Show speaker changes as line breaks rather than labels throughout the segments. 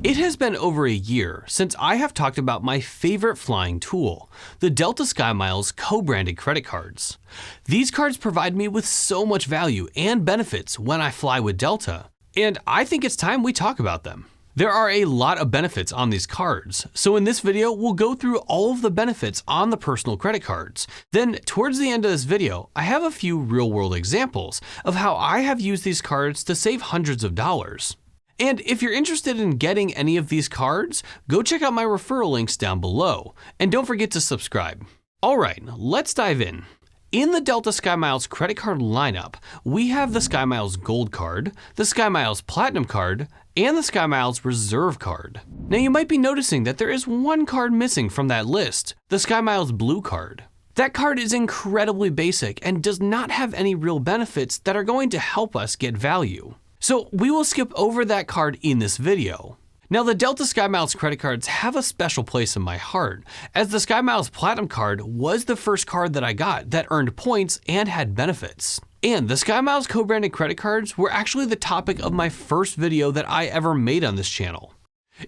It has been over a year since I have talked about my favorite flying tool, the Delta SkyMiles co-branded credit cards. These cards provide me with so much value and benefits when I fly with Delta, and I think it's time we talk about them. There are a lot of benefits on these cards, so in this video we'll go through all of the benefits on the personal credit cards. Then towards the end of this video, I have a few real-world examples of how I have used these cards to save hundreds of dollars. And if you're interested in getting any of these cards, go check out my referral links down below, and don't forget to subscribe. Alright, let's dive in. In the Delta SkyMiles credit card lineup, we have the SkyMiles Gold card, the SkyMiles Platinum card, and the SkyMiles Reserve card. Now you might be noticing that there is one card missing from that list, the SkyMiles Blue card. That card is incredibly basic and does not have any real benefits that are going to help us get value. So we will skip over that card in this video. Now the Delta SkyMiles credit cards have a special place in my heart, as the SkyMiles Platinum card was the first card that I got that earned points and had benefits. And the SkyMiles co-branded credit cards were actually the topic of my first video that I ever made on this channel.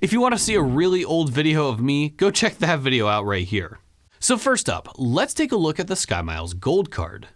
If you want to see a really old video of me, go check that video out right here. So first up, let's take a look at the SkyMiles Gold card.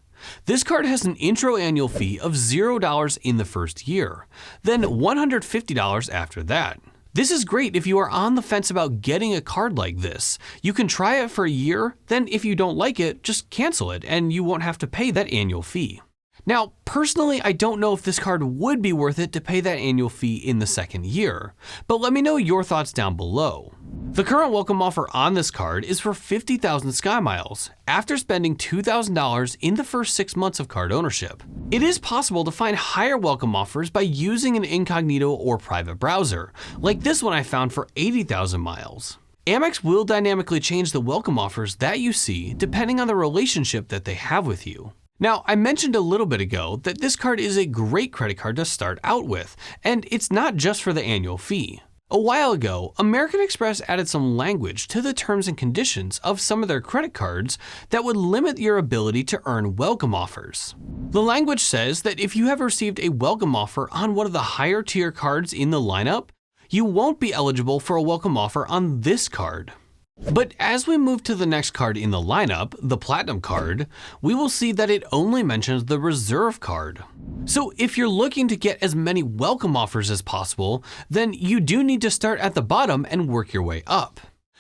This card has an intro annual fee of $0 in the first year, then $150 after that. This is great if you are on the fence about getting a card like this. You can try it for a year, then if you don't like it, just cancel it and you won't have to pay that annual fee. Now, personally, I don't know if this card would be worth it to pay that annual fee in the second year, but let me know your thoughts down below. The current welcome offer on this card is for 50,000 SkyMiles after spending $2,000 in the first 6 months of card ownership. It is possible to find higher welcome offers by using an incognito or private browser, like this one I found for 80,000 miles. Amex will dynamically change the welcome offers that you see depending on the relationship that they have with you. Now, I mentioned a little bit ago that this card is a great credit card to start out with, and it's not just for the annual fee. A while ago, American Express added some language to the terms and conditions of some of their credit cards that would limit your ability to earn welcome offers. The language says that if you have received a welcome offer on one of the higher tier cards in the lineup, you won't be eligible for a welcome offer on this card. But as we move to the next card in the lineup, the Platinum card, we will see that it only mentions the Reserve card. So if you're looking to get as many welcome offers as possible, then you do need to start at the bottom and work your way up.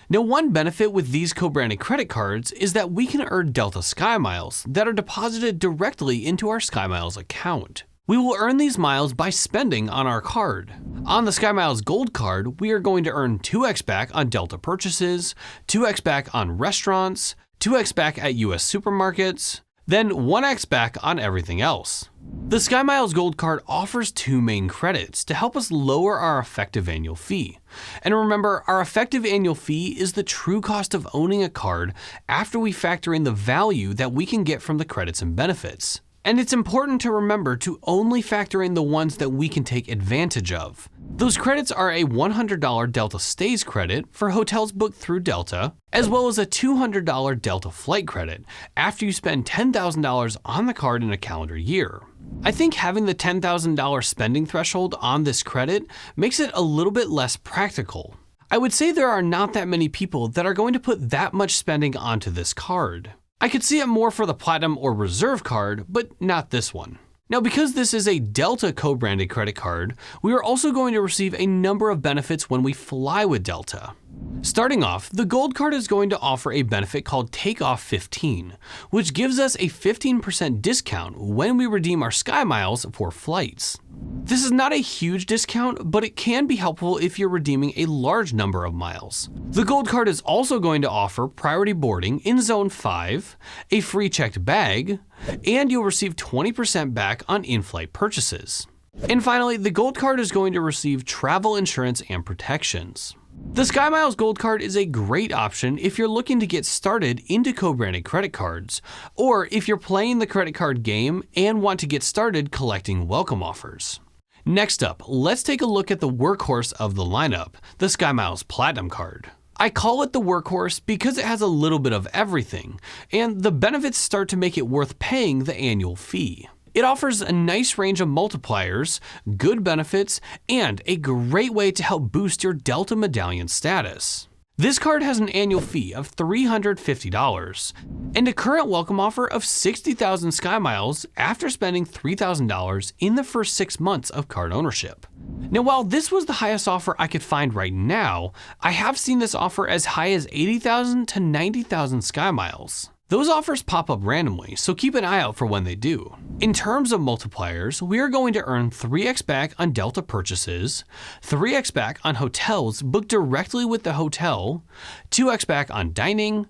Now, one benefit with these co-branded credit cards is that we can earn Delta SkyMiles that are deposited directly into our SkyMiles account. We will earn these miles by spending on our card. On the SkyMiles Gold card, we are going to earn 2x back on Delta purchases, 2x back on restaurants, 2x back at US supermarkets, then 1x back on everything else. The SkyMiles Gold card offers two main credits to help us lower our effective annual fee. And remember, our effective annual fee is the true cost of owning a card after we factor in the value that we can get from the credits and benefits. And it's important to remember to only factor in the ones that we can take advantage of. Those credits are a $100 Delta Stays credit for hotels booked through Delta, as well as a $200 Delta flight credit after you spend $10,000 on the card in a calendar year. I think having the $10,000 spending threshold on this credit makes it a little bit less practical. I would say there are not that many people that are going to put that much spending onto this card. I could see it more for the Platinum or Reserve card, but not this one. Now, because this is a Delta co-branded credit card, we are also going to receive a number of benefits when we fly with Delta. Starting off, the Gold card is going to offer a benefit called Takeoff 15, which gives us a 15% discount when we redeem our SkyMiles for flights. This is not a huge discount, but it can be helpful if you're redeeming a large number of miles. The Gold card is also going to offer priority boarding in Zone 5, a free checked bag, and you'll receive 20% back on in-flight purchases. And finally, the Gold card is going to receive travel insurance and protections. The SkyMiles Gold card is a great option if you're looking to get started into co-branded credit cards, or if you're playing the credit card game and want to get started collecting welcome offers. Next up, let's take a look at the workhorse of the lineup, the SkyMiles Platinum card. I call it the workhorse because it has a little bit of everything, and the benefits start to make it worth paying the annual fee. It offers a nice range of multipliers, good benefits, and a great way to help boost your Delta Medallion status. This card has an annual fee of $350 and a current welcome offer of 60,000 SkyMiles after spending $3,000 in the first 6 months of card ownership. Now, while this was the highest offer I could find right now, I have seen this offer as high as 80,000 to 90,000 SkyMiles. Those offers pop up randomly, so keep an eye out for when they do. In terms of multipliers, we are going to earn 3x back on Delta purchases, 3x back on hotels booked directly with the hotel, 2x back on dining,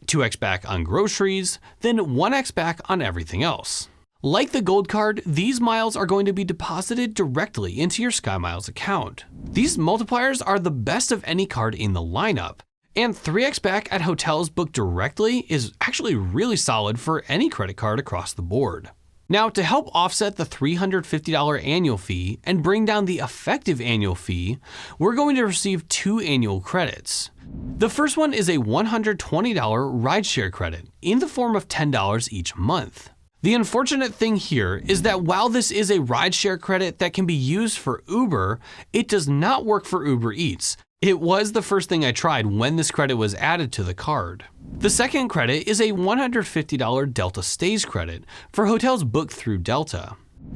2x back on groceries, then 1x back on everything else. Like the gold card, these miles are going to be deposited directly into your SkyMiles account. These multipliers are the best of any card in the lineup. And 3x back at hotels booked directly is actually really solid for any credit card across the board. Now, to help offset the $350 annual fee and bring down the effective annual fee, we're going to receive 2 annual credits. The first one is a $120 rideshare credit in the form of $10 each month. The unfortunate thing here is that while this is a rideshare credit that can be used for Uber, it does not work for Uber Eats. It was the first thing I tried when this credit was added to the card. The second credit is a $150 Delta Stays credit for hotels booked through Delta.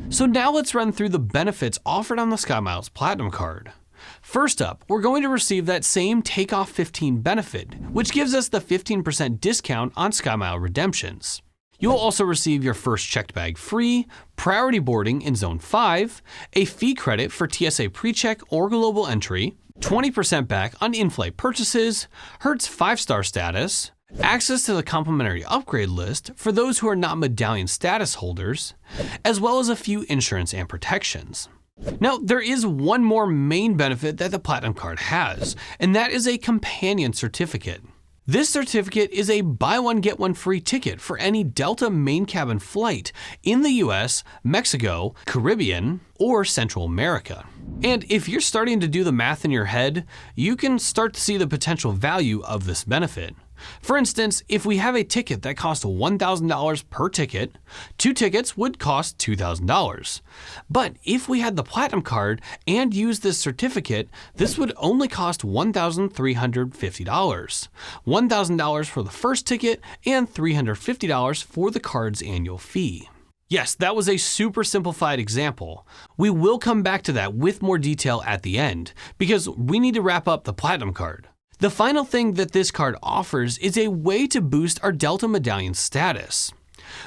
So now let's run through the benefits offered on the SkyMiles Platinum card. First up, we're going to receive that same Takeoff 15 benefit, which gives us the 15% discount on SkyMile redemptions. You'll also receive your first checked bag free, priority boarding in Zone 5, a fee credit for TSA PreCheck or Global Entry, 20% back on in-flight purchases, Hertz 5-star status, access to the complimentary upgrade list for those who are not medallion status holders, as well as a few insurance and protections. Now, there is one more main benefit that the Platinum card has, and that is a companion certificate. This certificate is a buy one get one free ticket for any Delta main cabin flight in the US, Mexico, Caribbean, or Central America. And if you're starting to do the math in your head, you can start to see the potential value of this benefit. For instance, if we have a ticket that costs $1,000 per ticket, 2 tickets would cost $2,000. But if we had the Platinum card and used this certificate, this would only cost $1,350. $1,000 for the first ticket and $350 for the card's annual fee. Yes, that was a super simplified example. We will come back to that with more detail at the end, because we need to wrap up the Platinum card. The final thing that this card offers is a way to boost our Delta Medallion status.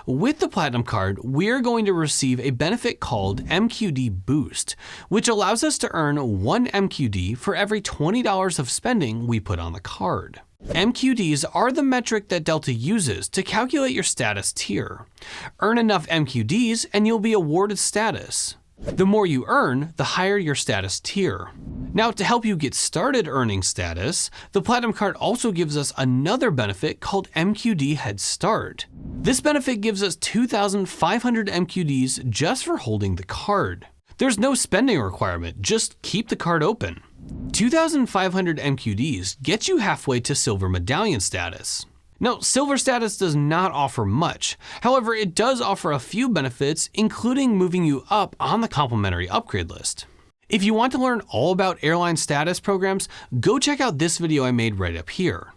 With the Platinum card, we're going to receive a benefit called MQD Boost, which allows us to earn 1 MQD for every $20 of spending we put on the card. MQDs are the metric that Delta uses to calculate your status tier. Earn enough MQDs and you'll be awarded status. The more you earn, the higher your status tier. Now, to help you get started earning status, the Platinum card also gives us another benefit called MQD Head Start. This benefit gives us 2,500 MQDs just for holding the card. There's no spending requirement, just keep the card open. 2,500 MQDs gets you halfway to Silver Medallion status. Now, Silver status does not offer much. However, it does offer a few benefits, including moving you up on the complimentary upgrade list. If you want to learn all about airline status programs, go check out this video I made right up here.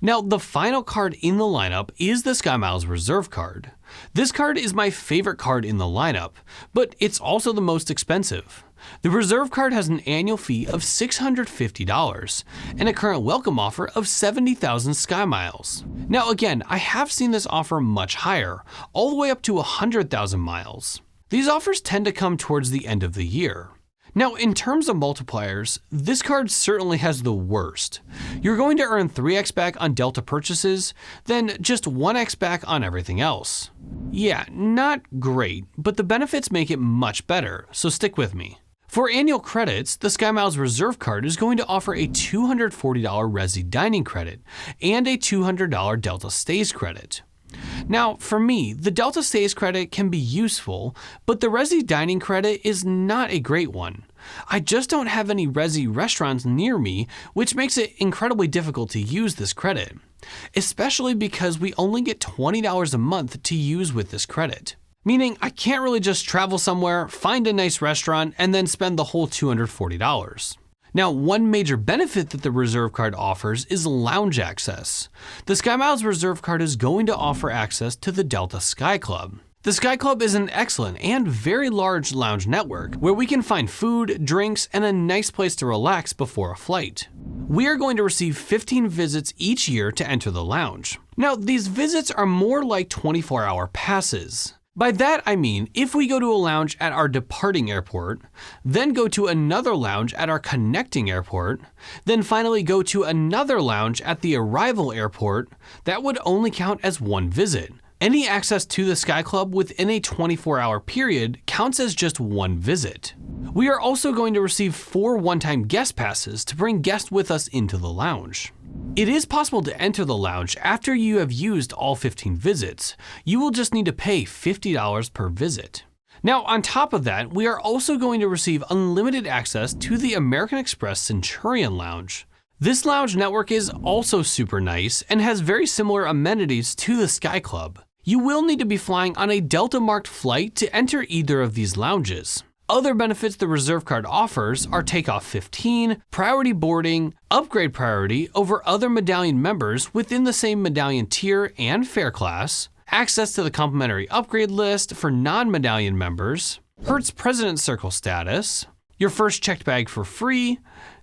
Now, the final card in the lineup is the SkyMiles Reserve card. This card is my favorite card in the lineup, but it's also the most expensive. The Reserve card has an annual fee of $650 and a current welcome offer of 70,000 SkyMiles. Now again, I have seen this offer much higher, all the way up to 100,000 miles. These offers tend to come towards the end of the year. Now, in terms of multipliers, this card certainly has the worst. You're going to earn 3x back on Delta purchases, then just 1x back on everything else. Yeah, not great, but the benefits make it much better, so stick with me. For annual credits, the SkyMiles Reserve card is going to offer a $240 Resi Dining credit and a $200 Delta Stays credit. Now, for me, the Delta Stays credit can be useful, but the Resi Dining credit is not a great one. I just don't have any Resi restaurants near me, which makes it incredibly difficult to use this credit, especially because we only get $20 a month to use with this credit. Meaning I can't really just travel somewhere, find a nice restaurant, and then spend the whole $240. Now, one major benefit that the Reserve Card offers is lounge access. The SkyMiles Reserve Card is going to offer access to the Delta Sky Club. The Sky Club is an excellent and very large lounge network where we can find food, drinks, and a nice place to relax before a flight. We are going to receive 15 visits each year to enter the lounge. Now, these visits are more like 24-hour passes. By that I mean, if we go to a lounge at our departing airport, then go to another lounge at our connecting airport, then finally go to another lounge at the arrival airport, that would only count as one visit. Any access to the Sky Club within a 24-hour period counts as just one visit. We are also going to receive 4 one-time guest passes to bring guests with us into the lounge. It is possible to enter the lounge after you have used all 15 visits. You will just need to pay $50 per visit. Now, on top of that, we are also going to receive unlimited access to the American Express Centurion Lounge. This lounge network is also super nice and has very similar amenities to the Sky Club. You will need to be flying on a Delta-marked flight to enter either of these lounges. Other benefits the Reserve Card offers are Takeoff 15, priority boarding, upgrade priority over other medallion members within the same medallion tier and fare class, access to the complimentary upgrade list for non-medallion members, Hertz President Circle status, your first checked bag for free,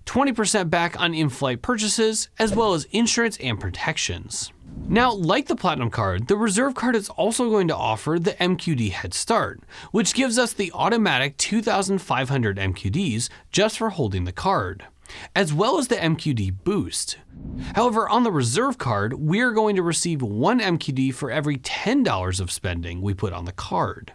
20% back on in-flight purchases, as well as insurance and protections. Now, like the Platinum Card, the Reserve Card is also going to offer the MQD Head Start, which gives us the automatic 2,500 MQDs just for holding the card, as well as the MQD Boost. However, on the Reserve Card, we're going to receive 1 MQD for every $10 of spending we put on the card.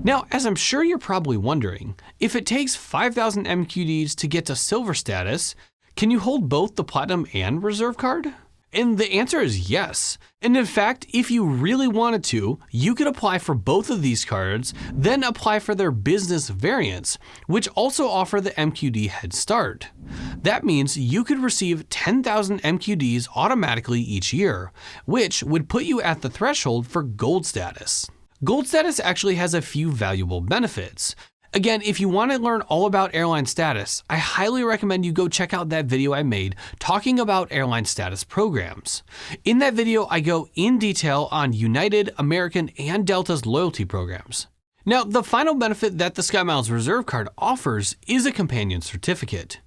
Now, as I'm sure you're probably wondering, if it takes 5,000 MQDs to get to Silver status, can you hold both the Platinum and Reserve Card? And the answer is yes. And in fact, if you really wanted to, you could apply for both of these cards, then apply for their business variants, which also offer the MQD Head Start. That means you could receive 10,000 MQDs automatically each year, which would put you at the threshold for Gold status. Gold status actually has a few valuable benefits. Again, if you want to learn all about airline status, I highly recommend you go check out that video I made talking about airline status programs. In that video, I go in detail on United, American, and Delta's loyalty programs. Now, the final benefit that the SkyMiles Reserve Card offers is a companion certificate.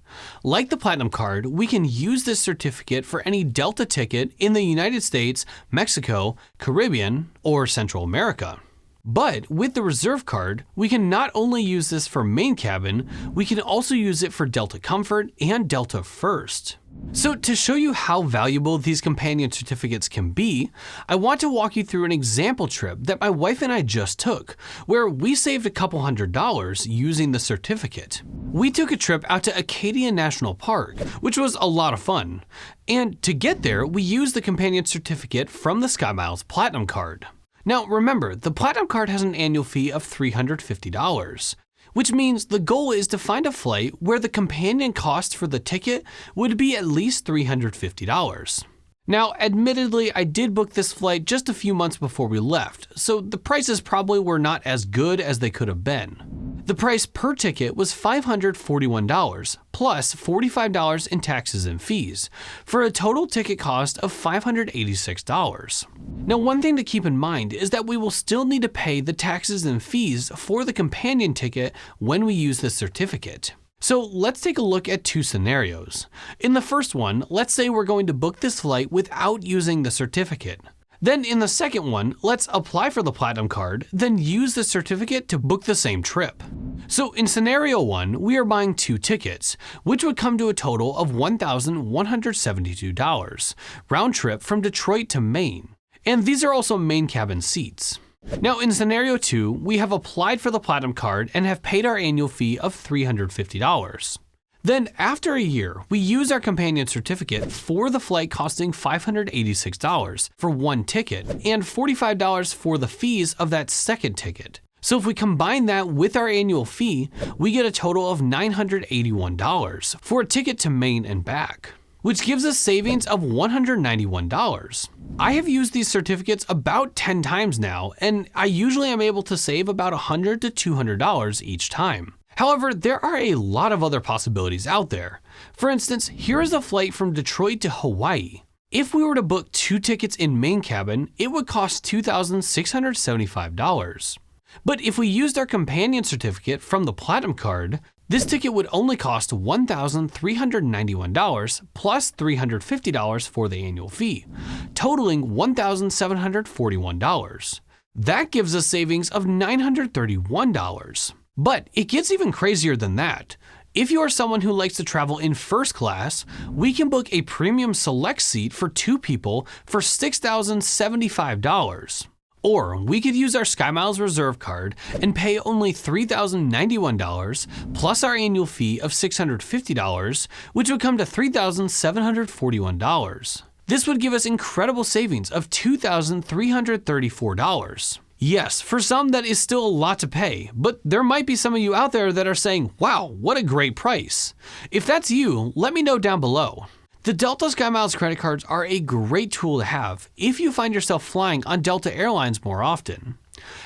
Like the Platinum Card, we can use this certificate for any Delta ticket in the United States, Mexico, Caribbean, or Central America. But with the Reserve Card, we can not only use this for main cabin, we can also use it for Delta Comfort and Delta First. So to show you how valuable these companion certificates can be, I want to walk you through an example trip that my wife and I just took, where we saved a couple $100 using the certificate. We took a trip out to Acadia National Park, which was a lot of fun. And to get there, we used the companion certificate from the SkyMiles Platinum Card. Now remember, the Platinum Card has an annual fee of $350, which means the goal is to find a flight where the companion cost for the ticket would be at least $350. Now, admittedly, I did book this flight just a few months before we left, so the prices probably were not as good as they could have been. The price per ticket was $541, plus $45 in taxes and fees, for a total ticket cost of $586. Now, one thing to keep in mind is that we will still need to pay the taxes and fees for the companion ticket when we use this certificate. So let's take a look at 2 scenarios. In the first one, let's say we're going to book this flight without using the certificate. Then in the second one, let's apply for the Platinum Card, then use the certificate to book the same trip. So in scenario 1, we are buying 2 tickets, which would come to a total of $1,172, round trip from Detroit to Maine. And these are also main cabin seats. Now in scenario 2, we have applied for the Platinum Card and have paid our annual fee of $350. Then after a year, we use our companion certificate for the flight costing $586 for 1 ticket and $45 for the fees of that second ticket. So if we combine that with our annual fee, we get a total of $981 for a ticket to Maine and back. which gives us savings of $191. I have used these certificates about 10 times now, and I usually am able to save about $100 to $200 each time. However, there are a lot of other possibilities out there. For instance, here is a flight from Detroit to Hawaii. If we were to book 2 tickets in main cabin, it would cost $2,675. But if we used our companion certificate from the Platinum card, this ticket would only cost $1,391 plus $350 for the annual fee, totaling $1,741. That gives us savings of $931. But it gets even crazier than that. If you are someone who likes to travel in first class, we can book a premium select seat for 2 people for $6,075. Or we could use our SkyMiles Reserve card and pay only $3,091 plus our annual fee of $650, which would come to $3,741. This would give us incredible savings of $2,334. Yes, for some that is still a lot to pay, but there might be some of you out there that are saying, wow, what a great price. If that's you, let me know down below. The Delta SkyMiles credit cards are a great tool to have if you find yourself flying on Delta Airlines more often.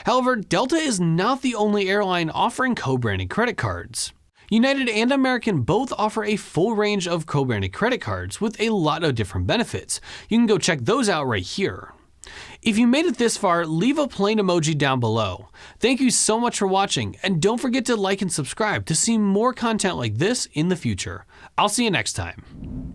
However, Delta is not the only airline offering co-branded credit cards. United and American both offer a full range of co-branded credit cards with a lot of different benefits. You can go check those out right here. If you made it this far, leave a plane emoji down below. Thank you so much for watching, and don't forget to like and subscribe to see more content like this in the future. I'll see you next time.